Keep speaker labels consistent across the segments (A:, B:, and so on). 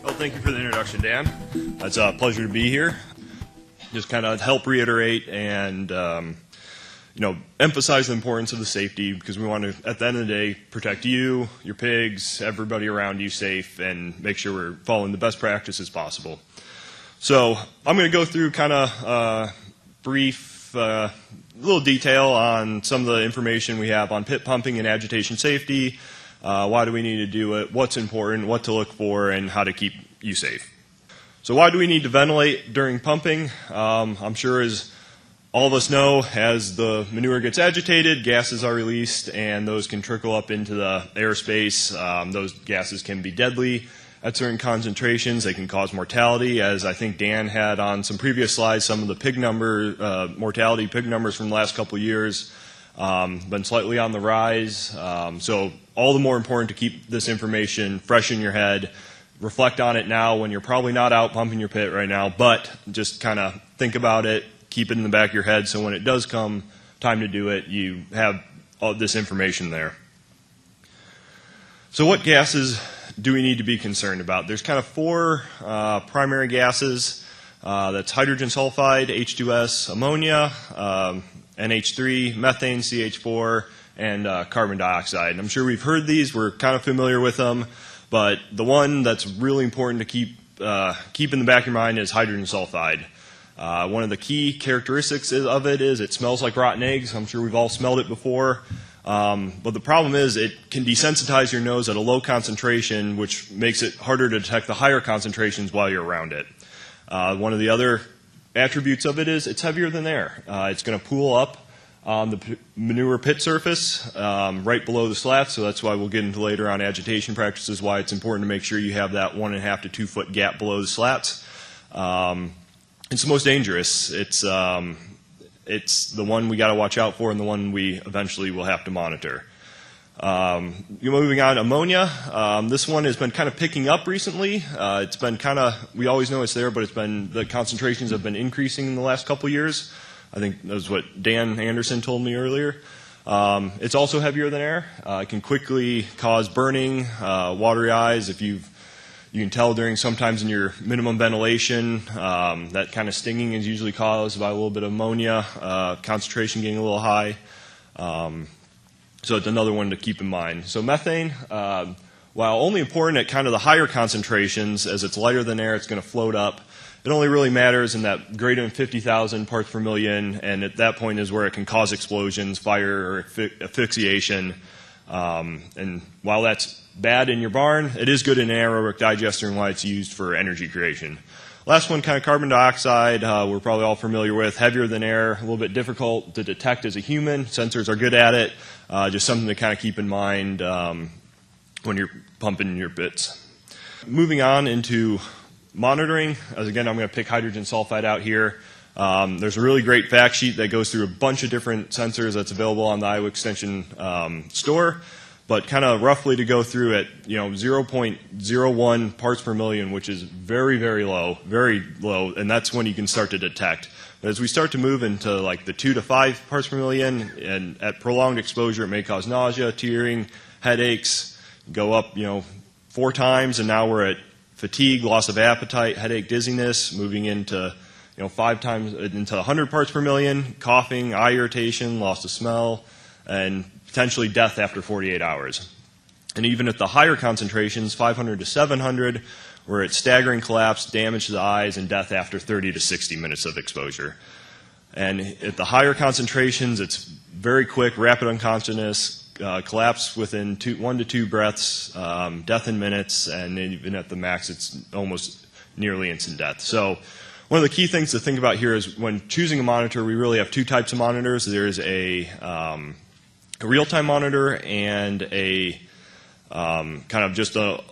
A: Well, thank you for the introduction, Dan. It's a pleasure to be here. Just kind of help reiterate and emphasize the importance of the safety, because we want to, at the end of the day, protect you, your pigs, everybody around you safe, and make sure we're following the best practices possible. So I'm going to go through kind of brief little detail on some of the information we have on pit pumping and agitation safety. Why do we need to do it? What's important? What to look for? And how to keep you safe. So why do we need to ventilate during pumping? I'm sure, as all of us know, as the manure gets agitated, gases are released, and those can trickle up into the airspace. Those gases can be deadly at certain concentrations. They can cause mortality, as I think Dan had on some previous slides. Some of the pig mortality pig numbers from the last couple of years been slightly on the rise. So all the more important to keep this information fresh in your head. Reflect on it now when you're probably not out pumping your pit right now, but just kind of think about it, keep it in the back of your head, so when it does come time to do it, you have all this information there. So what gases do we need to be concerned about? There's kind of four primary gases. That's hydrogen sulfide, H2S, ammonia, NH3, methane, CH4, and carbon dioxide. I'm sure we've heard these. We're kind of familiar with them. But the one that's really important to keep in the back of your mind is hydrogen sulfide. One of the key characteristics of it is it smells like rotten eggs. I'm sure we've all smelled it before. But the problem is it can desensitize your nose at a low concentration, which makes it harder to detect the higher concentrations while you're around it. One of the other attributes of it is it's heavier than air. It's going to pool up on the manure pit surface right below the slats, so that's why we'll get into later on agitation practices, why it's important to make sure you have that 1.5 to 2 foot gap below the slats. It's the most dangerous. It's the one we got to watch out for, and the one we eventually will have to monitor. Moving on, ammonia. This one has been kind of picking up recently. It's been kind of, we always know it's there, but the concentrations have been increasing in the last couple of years. I think that was what Dan Anderson told me earlier. It's also heavier than air. It can quickly cause burning, watery eyes. If you can tell sometimes in your minimum ventilation, that kind of stinging is usually caused by a little bit of ammonia, concentration getting a little high. So it's another one to keep in mind. So methane, while only important at kind of the higher concentrations, as it's lighter than air, it's going to float up. It only really matters in that greater than 50,000 parts per million, and at that point is where it can cause explosions, fire, or asphyxiation. And while that's bad in your barn, it is good in anaerobic digester and why it's used for energy creation. Last one, kind of carbon dioxide, we're probably all familiar with. Heavier than air, a little bit difficult to detect as a human. Sensors are good at it. Just something to kind of keep in mind when you're pumping your pits. Moving on into monitoring, as again, I'm going to pick hydrogen sulfide out here. There's a really great fact sheet that goes through a bunch of different sensors that's available on the Iowa Extension store. But kind of roughly to go through it, 0.01 parts per million, which is very, very low, and that's when you can start to detect. But as we start to move into like the 2 to 5 parts per million, and at prolonged exposure, it may cause nausea, tearing, headaches, go up, 4 times, and now we're at fatigue, loss of appetite, headache, dizziness, moving into 5 times into 100 parts per million, coughing, eye irritation, loss of smell, and potentially death after 48 hours. And even at the higher concentrations, 500 to 700, we're at staggering collapse, damage to the eyes, and death after 30 to 60 minutes of exposure. And at the higher concentrations, it's very quick, rapid unconsciousness, collapse within 1 to 2 breaths, death in minutes, and even at the max, it's almost nearly instant death. So one of the key things to think about here is when choosing a monitor, we really have 2 types of monitors. There's a real-time monitor and a kind of just a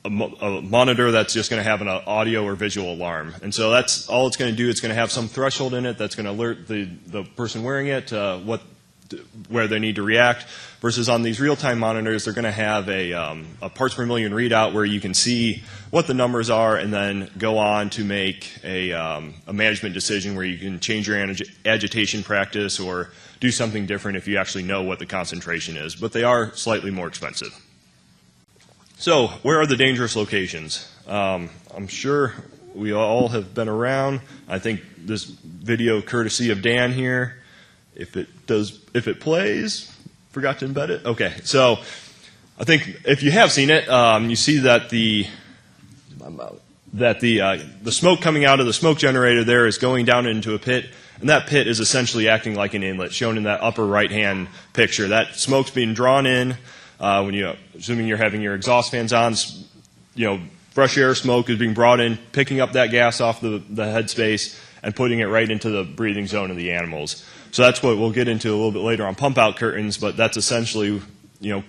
A: monitor that's just going to have an audio or visual alarm. And so that's all it's going to do. It's going to have some threshold in it that's going to alert the person wearing it where they need to react, versus on these real-time monitors, they're going to have a parts per million readout where you can see what the numbers are and then go on to make a management decision where you can change your agitation practice or do something different if you actually know what the concentration is. But they are slightly more expensive. So, where are the dangerous locations? I'm sure we all have been around. I think this video, courtesy of Dan here, if it plays, forgot to embed it. Okay, so I think if you have seen it, you see that the smoke coming out of the smoke generator there is going down into a pit, and that pit is essentially acting like an inlet, shown in that upper right-hand picture. That smoke's being drawn in assuming you're having your exhaust fans on. Fresh air smoke is being brought in, picking up that gas off the headspace and putting it right into the breathing zone of the animals. So that's what we'll get into a little bit later on pump-out curtains, but that's essentially,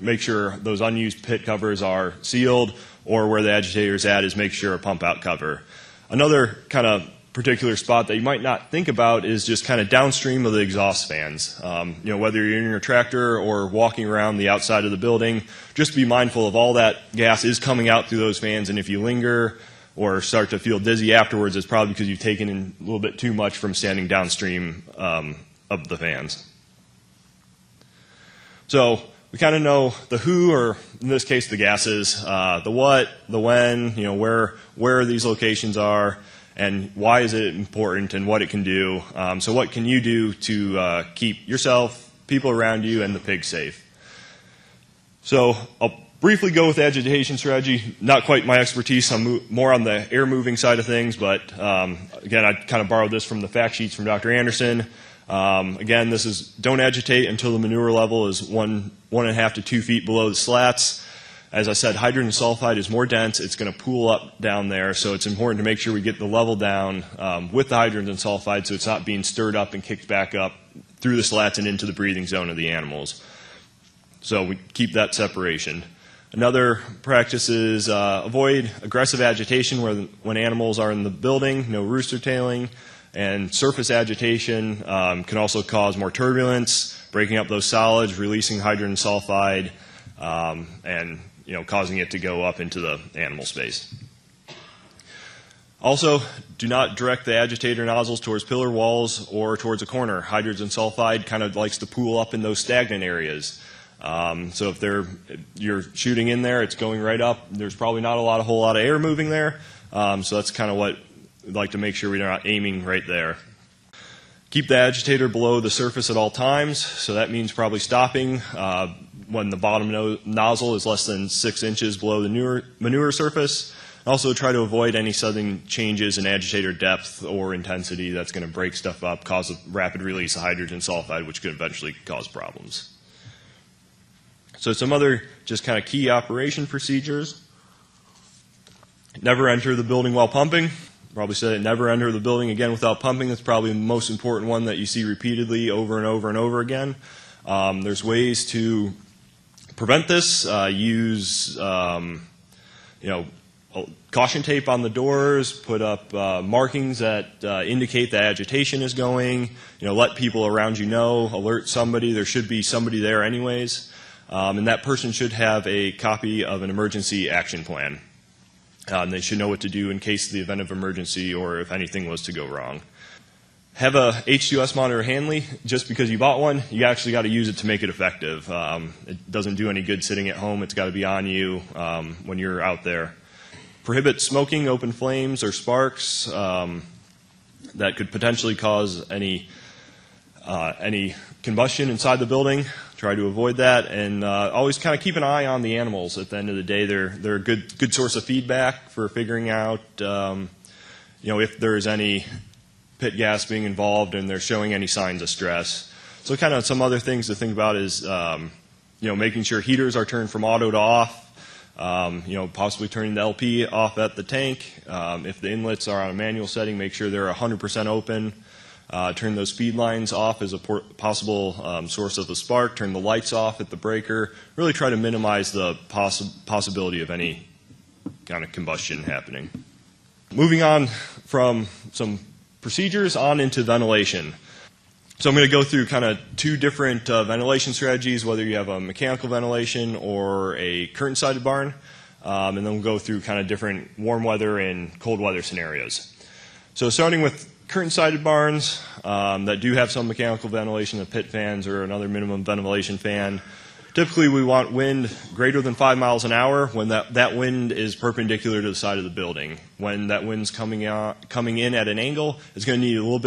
A: make sure those unused pit covers are sealed, or where the agitator's at is make sure a pump-out cover. Another kind of particular spot that you might not think about is just kind of downstream of the exhaust fans. Whether you're in your tractor or walking around the outside of the building, just be mindful of all that gas is coming out through those fans, and if you linger or start to feel dizzy afterwards, it's probably because you've taken in a little bit too much from standing downstream of the fans. So we kind of know the who, or in this case the gases, the what, the when, where these locations are, and why is it important and what it can do. So what can you do to keep yourself, people around you, and the pig safe? So I'll briefly go with the agitation strategy. Not quite my expertise. I'm more on the air moving side of things, but again, I kind of borrowed this from the fact sheets from Dr. Anderson. Again, this is don't agitate until the manure level is 1.5 to 2 feet below the slats. As I said, hydrogen sulfide is more dense. It's going to pool up down there, so it's important to make sure we get the level down with the hydrogen sulfide so it's not being stirred up and kicked back up through the slats and into the breathing zone of the animals. So we keep that separation. Another practice is avoid aggressive agitation when animals are in the building, no rooster tailing, and surface agitation can also cause more turbulence, breaking up those solids, releasing hydrogen sulfide, and causing it to go up into the animal space. Also, do not direct the agitator nozzles towards pillar walls or towards a corner. Hydrogen sulfide kind of likes to pool up in those stagnant areas. So if you're shooting in there, it's going right up. There's probably not a whole lot of air moving there. So that's kind of what we'd like to make sure we're not aiming right there. Keep the agitator below the surface at all times. So that means probably stopping when the bottom nozzle is less than 6 inches below the manure surface. Also try to avoid any sudden changes in agitator depth or intensity that's going to break stuff up, cause a rapid release of hydrogen sulfide, which could eventually cause problems. So some other just kind of key operation procedures. Never enter the building while pumping. Probably said it, never enter the building again without pumping. That's probably the most important one that you see repeatedly over and over and over again. There's ways to prevent this. Use caution tape on the doors, put up markings that indicate that agitation is going, let people around you know, alert somebody. There should be somebody there anyways. And that person should have a copy of an emergency action plan. They should know what to do in case of the event of emergency or if anything was to go wrong. Have a H2S monitor handy. Just because you bought one, you actually got to use it to make it effective. It doesn't do any good sitting at home. It's got to be on you when you're out there. Prohibit smoking, open flames, or sparks that could potentially cause any combustion inside the building. Try to avoid that, and always kind of keep an eye on the animals. At the end of the day, they're a good source of feedback for figuring out if there's any pit gas being involved and they're showing any signs of stress. So kind of some other things to think about is making sure heaters are turned from auto to off. Possibly turning the LP off at the tank. If the inlets are on a manual setting, make sure they're 100% open. Turn those feed lines off as a possible source of the spark. Turn the lights off at the breaker. Really try to minimize the possibility of any kind of combustion happening. Moving on from some procedures on into ventilation. So I'm going to go through kind of two different ventilation strategies, whether you have a mechanical ventilation or a curtain-sided barn, and then we'll go through kind of different warm weather and cold weather scenarios. So starting with curtain-sided barns that do have some mechanical ventilation, the pit fans or another minimum ventilation fan. Typically, we want wind greater than 5 miles an hour when that wind is perpendicular to the side of the building. When that wind's coming in at an angle, it's going to need a little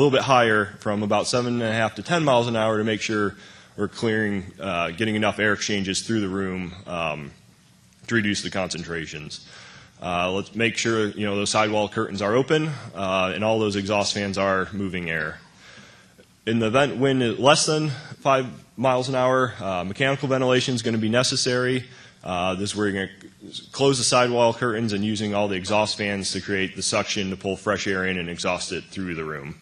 A: bit higher, from about 7.5 to 10 miles an hour, to make sure we're clearing, getting enough air exchanges through the room to reduce the concentrations. Let's make sure those sidewall curtains are open and all those exhaust fans are moving air. In the event wind is less than 5 miles an hour, mechanical ventilation is going to be necessary. This is where you're going to close the sidewall curtains and using all the exhaust fans to create the suction to pull fresh air in and exhaust it through the room.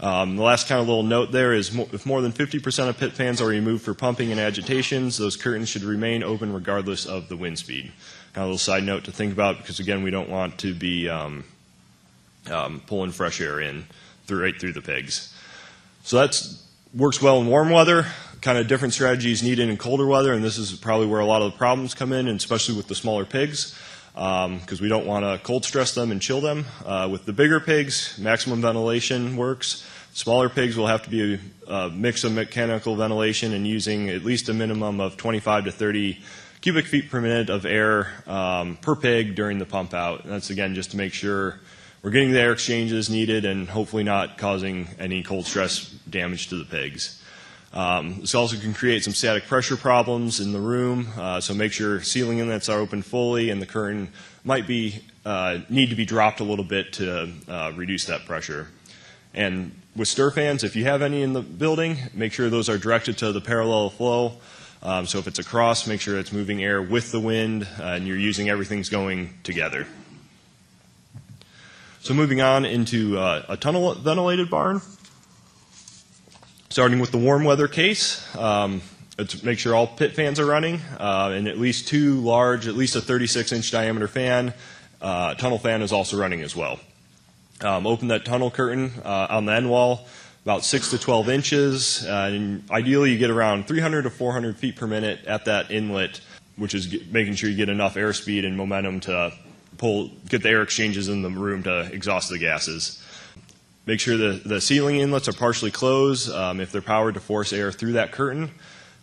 A: The last kind of little note there is if more than 50% of pit fans are removed for pumping and agitations, those curtains should remain open regardless of the wind speed. Kind of a little side note to think about, because again, we don't want to be pulling fresh air in right through the pigs. So that works well in warm weather. Kind of different strategies needed in colder weather, and this is probably where a lot of the problems come in, and especially with the smaller pigs, because we don't want to cold stress them and chill them. With the bigger pigs, maximum ventilation works. Smaller pigs will have to be a mix of mechanical ventilation and using at least a minimum of 25 to 30 cubic feet per minute of air per pig during the pump out. And that's again just to make sure we're getting the air exchanges needed and hopefully not causing any cold stress damage to the pigs. This also can create some static pressure problems in the room, so make sure ceiling inlets are open fully and the curtain might need to be dropped a little bit to reduce that pressure. And with stir fans, if you have any in the building, make sure those are directed to the parallel flow. So if it's across, make sure it's moving air with the wind and you're using everything's going together. So moving on into a tunnel-ventilated barn. Starting with the warm weather case, let's make sure all pit fans are running and at least two large, at least a 36-inch diameter fan. Tunnel fan is also running as well. Open that tunnel curtain on the end wall about 6 to 12 inches. And ideally, you get around 300 to 400 feet per minute at that inlet, which is making sure you get enough airspeed and momentum to get the air exchanges in the room to exhaust the gases. Make sure the ceiling inlets are partially closed if they're powered to force air through that curtain.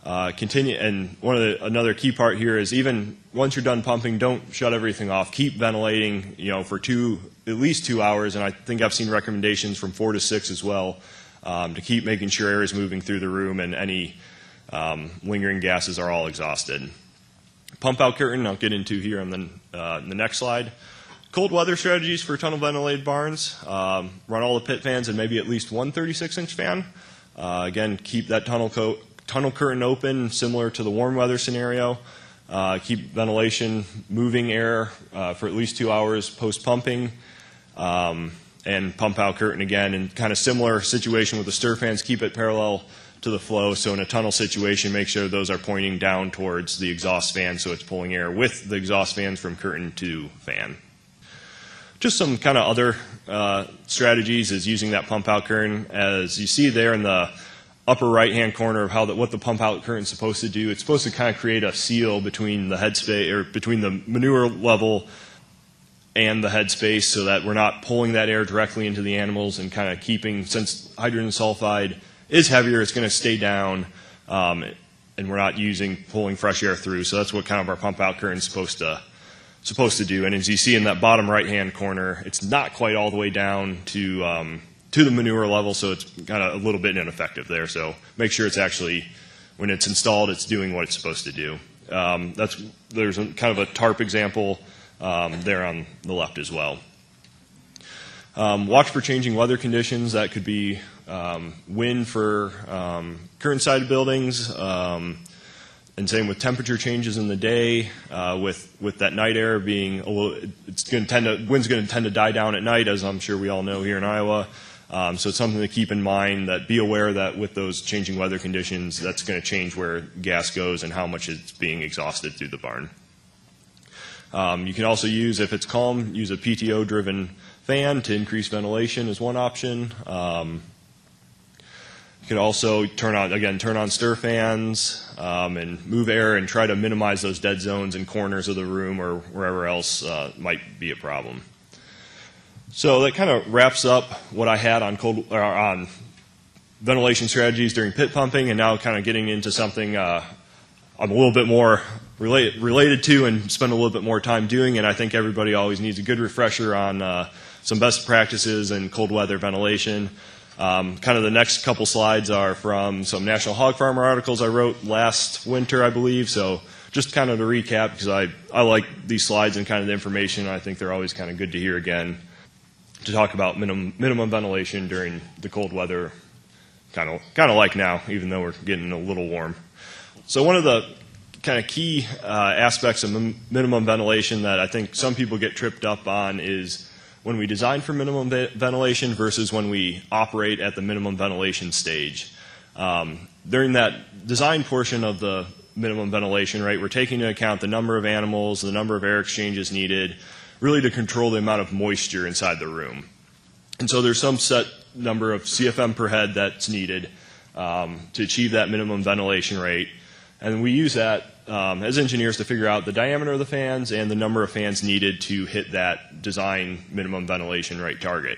A: And another key part here is even once you're done pumping, don't shut everything off. Keep ventilating, for at least 2 hours, and I think I've seen recommendations from 4 to 6 as well, to keep making sure air is moving through the room and any lingering gases are all exhausted. Pump out curtain, I'll get into here on the next slide. Cold weather strategies for tunnel ventilated barns. Run all the pit fans and maybe at least one 36-inch fan. Again, keep that tunnel curtain open, similar to the warm weather scenario. Keep ventilation moving air for at least 2 hours post-pumping. And pump out curtain again, and kind of similar situation with the stir fans, keep it parallel to the flow. So in a tunnel situation, make sure those are pointing down towards the exhaust fan so it's pulling air with the exhaust fans from curtain to fan. Just some kind of other strategies is using that pump out curtain. As you see there in the upper right hand corner of what the pump out curtain is supposed to do, it's supposed to kind of create a seal between the headspace, or between the manure level and the headspace, so that we're not pulling that air directly into the animals and kind of keeping, since hydrogen sulfide is heavier, it's going to stay down, and we're not pulling fresh air through. So that's what kind of our pump out curtain is supposed to do. And as you see in that bottom right hand corner, it's not quite all the way down to the manure level, so it's kind of a little bit ineffective there. So make sure it's actually, when it's installed, it's doing what it's supposed to do. There's kind of a tarp example there on the left as well. Watch for changing weather conditions. That could be wind for current side buildings, and same with temperature changes in the day. With that night air being a little, wind's going to tend to die down at night, as I'm sure we all know here in Iowa. So it's something to keep in mind, that be aware that with those changing weather conditions, that's going to change where gas goes and how much it's being exhausted through the barn. You can also use, if it's calm, use a PTO-driven fan to increase ventilation is one option. You can also turn on stir fans and move air and try to minimize those dead zones in corners of the room or wherever else might be a problem. So that kind of wraps up what I had on ventilation strategies during pit pumping, and now kind of getting into something I'm a little bit more related to and spend a little bit more time doing, and I think everybody always needs a good refresher on some best practices in cold weather ventilation. Kind of the next couple slides are from some National Hog Farmer articles I wrote last winter, I believe, so just kind of to recap, because I like these slides and kind of the information. I think they're always kind of good to hear again, to talk about minimum ventilation during the cold weather, kind of like now, even though we're getting a little warm. So one of the kind of key aspects of minimum ventilation that I think some people get tripped up on is when we design for minimum ventilation versus when we operate at the minimum ventilation stage. During that design portion of the minimum ventilation rate, we're taking into account the number of animals, the number of air exchanges needed, really to control the amount of moisture inside the room. And so there's some set number of CFM per head that's needed to achieve that minimum ventilation rate. And we use that as engineers to figure out the diameter of the fans and the number of fans needed to hit that design minimum ventilation rate target.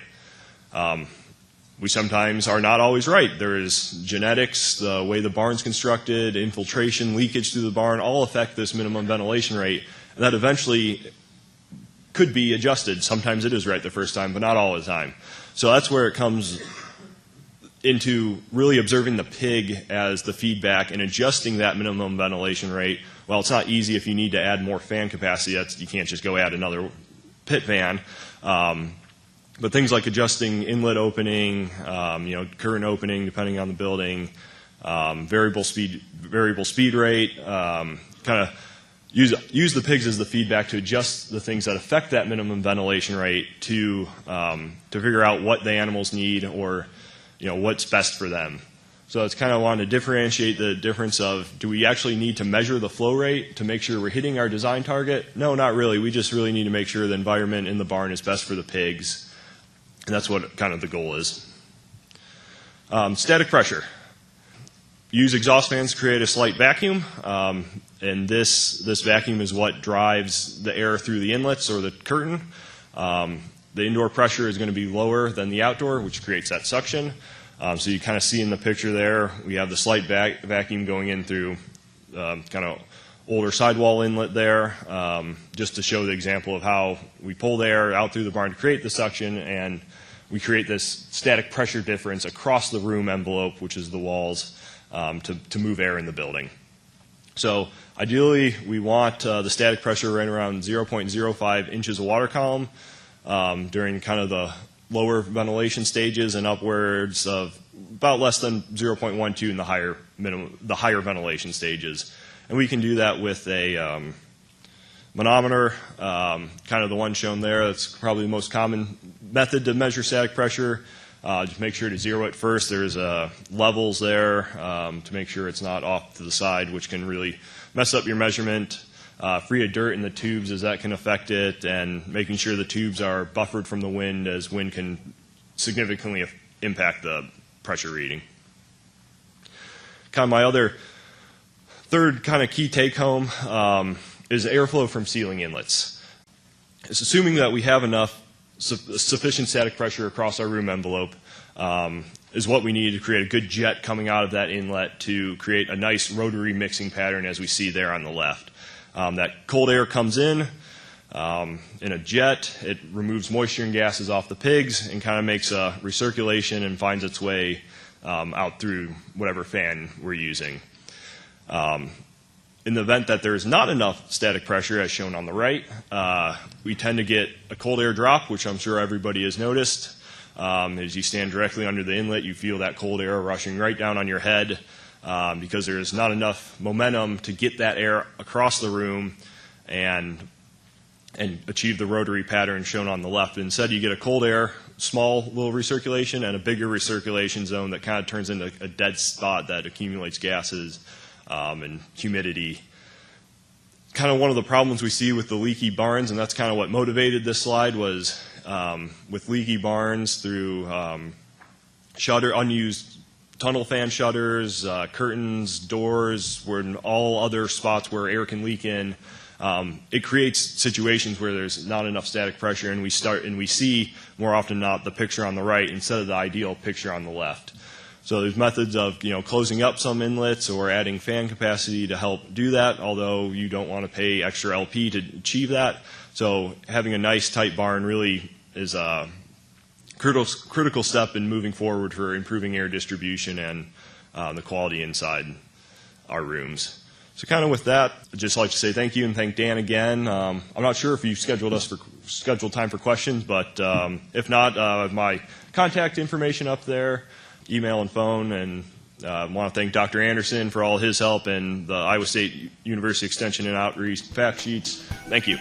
A: We sometimes are not always right. There is genetics, the way the barn's constructed, infiltration, leakage through the barn, all affect this minimum ventilation rate. And that eventually could be adjusted. Sometimes it is right the first time, but not all the time. So that's where it comes into really observing the pig as the feedback and adjusting that minimum ventilation rate. Well, it's not easy if you need to add more fan capacity. You can't just go add another pit fan. But things like adjusting inlet opening, current opening depending on the building, variable speed rate, kind of use the pigs as the feedback to adjust the things that affect that minimum ventilation rate to figure out what the animals need or what's best for them. So it's kind of wanting to differentiate the difference of, do we actually need to measure the flow rate to make sure we're hitting our design target? No, not really. We just really need to make sure the environment in the barn is best for the pigs. And that's what kind of the goal is. Static pressure. Use exhaust fans to create a slight vacuum. And this vacuum is what drives the air through the inlets or the curtain. The indoor pressure is going to be lower than the outdoor, which creates that suction. So you kind of see in the picture there, we have the slight vacuum going in through kind of older sidewall inlet there, just to show the example of how we pull the air out through the barn to create the suction, and we create this static pressure difference across the room envelope, which is the walls, to move air in the building. So ideally, we want the static pressure right around 0.05 inches of water column during kind of the lower ventilation stages, and upwards of about less than 0.12 in the higher ventilation stages. And we can do that with a manometer, kind of the one shown there. That's probably the most common method to measure static pressure. Just make sure to zero it first. There's levels there to make sure it's not off to the side, which can really mess up your measurement. Free of dirt in the tubes, as that can affect it, and making sure the tubes are buffered from the wind, as wind can significantly impact the pressure reading. Kind of my other third kind of key take-home is airflow from ceiling inlets. It's assuming that we have enough sufficient static pressure across our room envelope is what we need to create a good jet coming out of that inlet to create a nice rotary mixing pattern, as we see there on the left. That cold air comes in a jet. It removes moisture and gases off the pigs and kind of makes a recirculation and finds its way out through whatever fan we're using. In the event that there is not enough static pressure, as shown on the right, we tend to get a cold air drop, which I'm sure everybody has noticed. As you stand directly under the inlet, you feel that cold air rushing right down on your head. Because there is not enough momentum to get that air across the room and achieve the rotary pattern shown on the left. Instead, you get a cold air, small little recirculation, and a bigger recirculation zone that kind of turns into a dead spot that accumulates gases and humidity. Kind of one of the problems we see with the leaky barns, and that's kind of what motivated this slide, was with leaky barns through unused tunnel fan shutters, curtains, doors, all other spots where air can leak in. It creates situations where there's not enough static pressure, and we see more often than not the picture on the right instead of the ideal picture on the left. So there's methods of, closing up some inlets or adding fan capacity to help do that, although you don't want to pay extra LP to achieve that. So having a nice tight barn really is a critical step in moving forward for improving air distribution and the quality inside our rooms. So kind of with that, I'd just like to say thank you and thank Dan again. I'm not sure if you scheduled time for questions, but if not, my contact information up there, email and phone, and I want to thank Dr. Anderson for all his help and the Iowa State University Extension and Outreach fact sheets. Thank you.